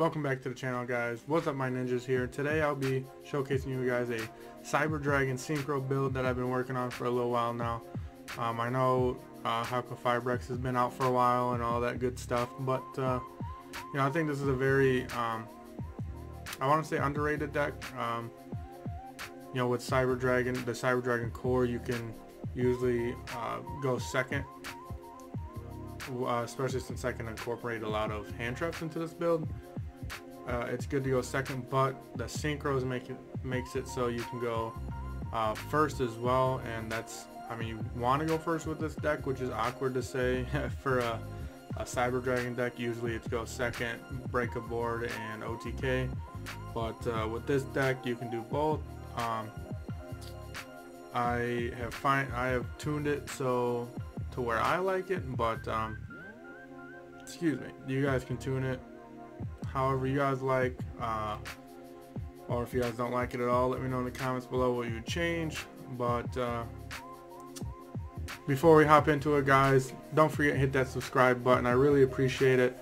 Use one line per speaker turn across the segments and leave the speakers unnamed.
Welcome back to the channel, guys. What's up, my ninjas here. Today I'll be showcasing you guys a Cyber Dragon Synchro build that I've been working on for a little while now. I know Hauka Fibrex has been out for a while and all that good stuff, but you know, I think this is a very I want to say underrated deck. You know, with Cyber Dragon, the Cyber Dragon core, you can usually go second, especially since I can incorporate a lot of hand traps into this build. It's good to go second, but the synchros makes it so you can go first as well, and that's, I mean, you want to go first with this deck, which is awkward to say for a Cyber Dragon deck. Usually it's go second, break a board, and OTK, but with this deck you can do both. I have tuned it so to where I like it, but excuse me, you guys can tune it however you guys like, or if you guys don't like it at all, let me know in the comments below what you would change. But before we hop into it, guys, don't forget to hit that subscribe button. I really appreciate it.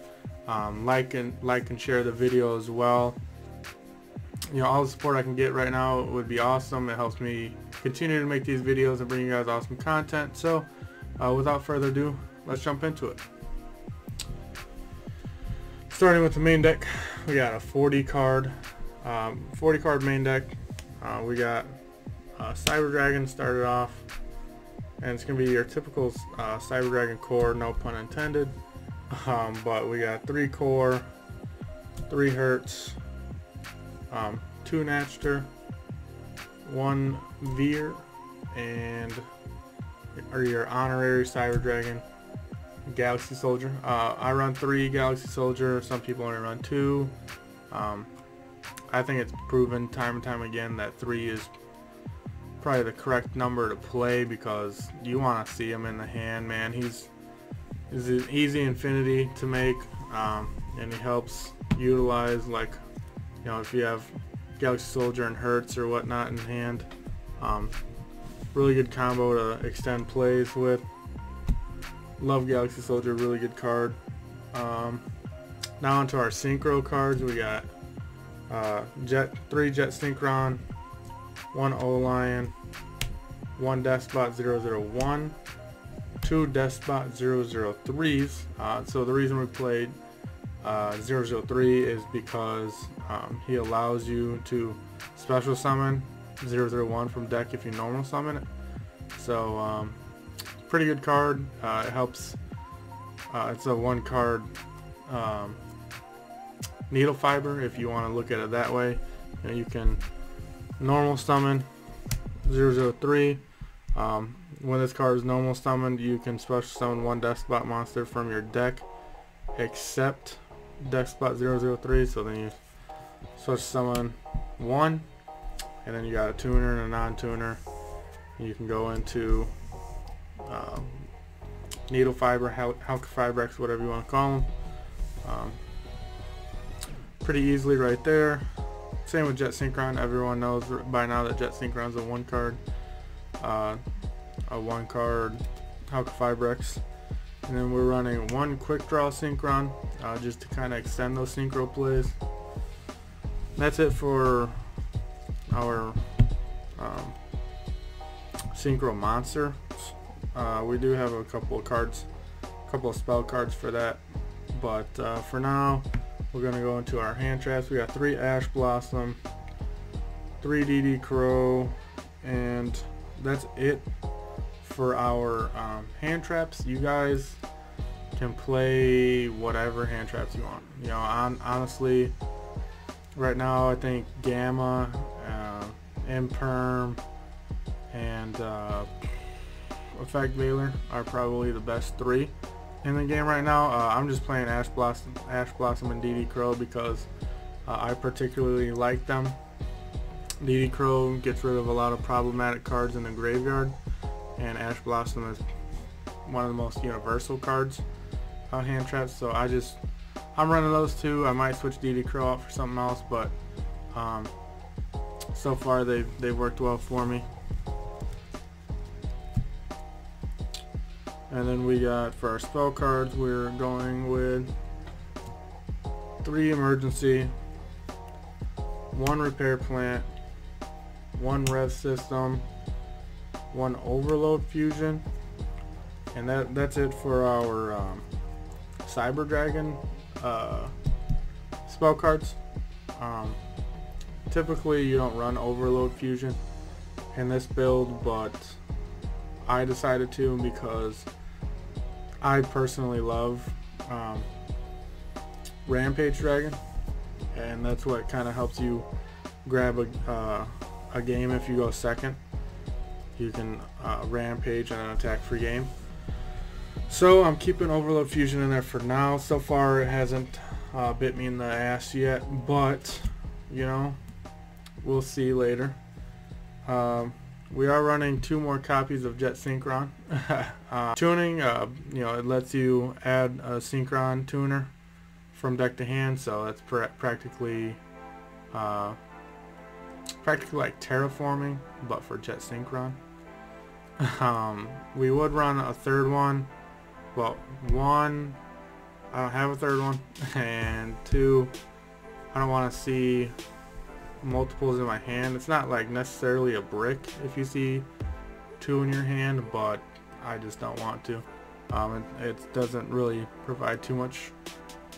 Like and share the video as well. You know, all the support I can get right now would be awesome. It helps me continue to make these videos and bring you guys awesome content. So without further ado, let's jump into it. Starting with the main deck, we got a 40 card main deck. We got Cyber Dragon started off, and it's gonna be your typical Cyber Dragon core, no pun intended. But we got 3 core, 3 hertz, 2 Natchter, 1 Veer, and your honorary Cyber Dragon Galaxy Soldier. I run 3 Galaxy Soldier. Some people only run 2. I think it's proven time and time again that 3 is probably the correct number to play, because you want to see him in the hand, man. He's an easy infinity to make, and he helps utilize, like, you know, if you have Galaxy Soldier and Hertz or whatnot in hand. Really good combo to extend plays with. Love Galaxy Soldier, really good card. Now onto our Synchro cards. We got 3 Jet Synchron, 1 O-Lion, 1 Despot 001, 2 Despot 003s. So the reason we played 003 is because he allows you to special summon 001 from deck if you normal summon it. So pretty good card. It helps. It's a 1 card needle fiber, if you want to look at it that way. You know, you can normal summon 003. When this card is normal summoned, you can special summon 1 Despot monster from your deck except Despot 003. So then you special summon 1, and then you got a tuner and a non-tuner. You can go into needle fiber, Hauka Fibrex, whatever you want to call them, pretty easily right there. Same with Jet Synchron. Everyone knows by now that Jet Synchron is a 1 card Hauka Fibrex. And then we're running 1 quick draw Synchron, just to kind of extend those synchro plays. That's it for our synchro monster. We do have a couple of spell cards for that, but for now we're gonna go into our hand traps. We got 3 Ash Blossom, 3 DD Crow, and that's it for our hand traps. You guys can play whatever hand traps you want. You know, honestly, right now I think Gamma, Imperm, and Effect Veiler are probably the best 3 in the game right now. I'm just playing Ash Blossom and DD Crow because I particularly like them. DD Crow gets rid of a lot of problematic cards in the graveyard, and Ash Blossom is one of the most universal cards on hand traps. So I'm running those 2. I might switch DD Crow out for something else, but so far they've worked well for me. And then we got, for our spell cards, we're going with 3 emergency, 1 repair plant, 1 rev system, 1 overload fusion, and that's it for our Cyber Dragon spell cards. Typically you don't run overload fusion in this build, but I decided to because I personally love Rampage Dragon, and that's what kind of helps you grab a game. If you go second, you can Rampage and an attack free game. So I'm keeping Overload Fusion in there for now. So far it hasn't bit me in the ass yet, but you know, we'll see later. We are running 2 more copies of Jet Synchron. Tuning, you know, it lets you add a Synchron tuner from deck to hand, so that's practically like terraforming, but for Jet Synchron. We would run a 3rd one. Well, 1, I don't have a 3rd one, and 2, I don't want to see multiples in my hand. It's not like necessarily a brick if you see 2 in your hand, but I just don't want to. It doesn't really provide too much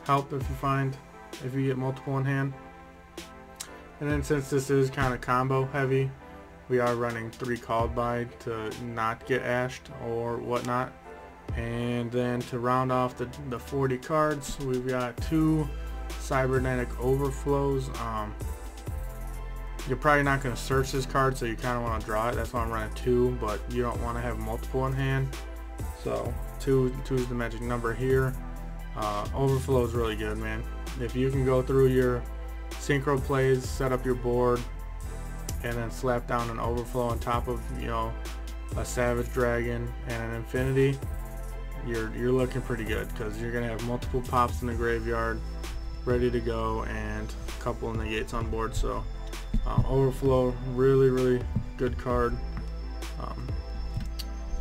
help if you get multiple in hand. And then since this is kind of combo heavy, we are running 3 called by to not get ashed or whatnot. And then to round off the 40 cards, we've got 2 cybernetic overflows. You're probably not going to search this card, so you kind of want to draw it. That's why I'm running 2, but you don't want to have multiple in hand. So 2 is the magic number here. Overflow is really good, man. If you can go through your synchro plays, set up your board, and then slap down an overflow on top of, you know, a Savage Dragon and an Infinity, you're looking pretty good, because you're gonna have multiple pops in the graveyard ready to go and a couple of negates on board. So overflow, really good card.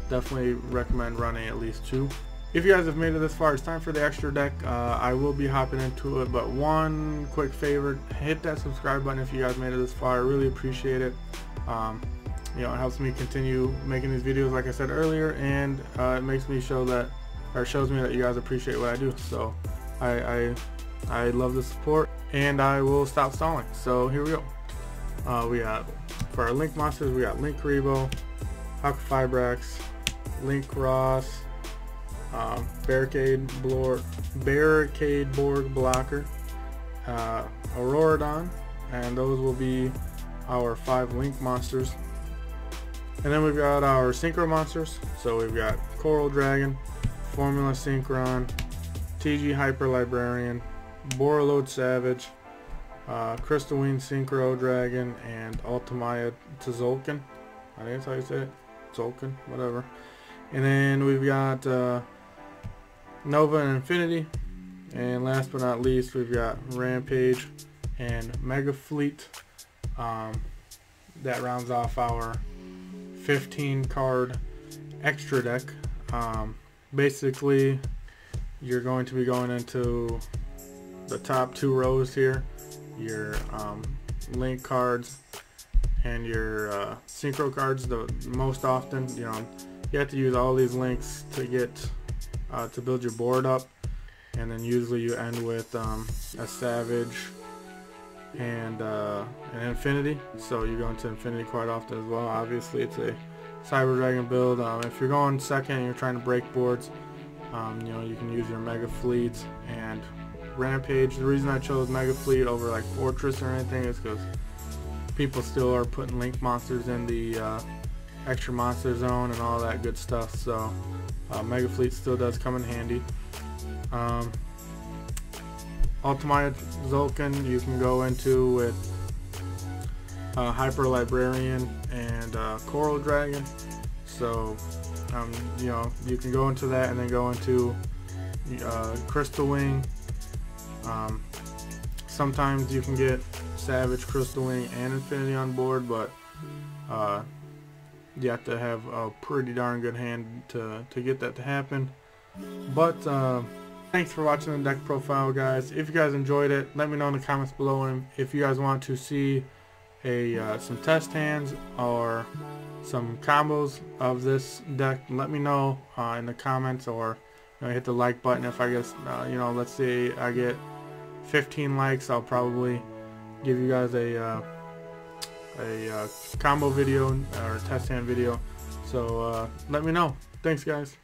Definitely recommend running at least 2. If you guys have made it this far, it's time for the extra deck. I will be hopping into it, but one quick favor: hit that subscribe button if you guys made it this far. I really appreciate it. You know, it helps me continue making these videos, like I said earlier, and it makes me shows me that you guys appreciate what I do. So I love the support, and I will stop stalling. So here we go. We got, for our Link monsters, we got Link Rebo, Huck-Fibrax, Link Ross, Barricade Borg Blocker, Auroradon, and those will be our 5 Link monsters. And then we've got our Synchro monsters. So we've got Coral Dragon, Formula Synchron, TG Hyper Librarian, Borreload Savage, Crystalwing Synchro Dragon, and Ultimaya Tzolk'in. I think that's how you say it. Tzolk'in, whatever. And then we've got Nova and Infinity. And last but not least, we've got Rampage and Mega Fleet. That rounds off our 15 card extra deck. Basically, you're going to be going into the top 2 rows here, your Link cards and your Synchro cards. The most often, you know, you have to use all these links to get to build your board up, and then usually you end with a Savage and an Infinity. So you go into Infinity quite often as well. Obviously, it's a Cyber Dragon build. If you're going second and you're trying to break boards, you know, you can use your Mega Fleet and Rampage. The reason I chose Mega Fleet over like Fortress or anything is because people still are putting Link monsters in the extra monster zone and all that good stuff. So Mega Fleet still does come in handy. Ultimate Tzolk'in you can go into with Hyper Librarian and Coral Dragon. So you know, you can go into that and then go into Crystal Wing. Sometimes you can get Savage, Crystal Wing, and Infinity on board, but you have to have a pretty darn good hand to get that to happen. But Thanks for watching the deck profile, guys. If you guys enjoyed it, let me know in the comments below. And if you guys want to see some test hands or some combos of this deck, let me know in the comments, or hit the like button. If I guess let's say I get 15 likes, I'll probably give you guys a combo video or test hand video. So let me know. Thanks, guys.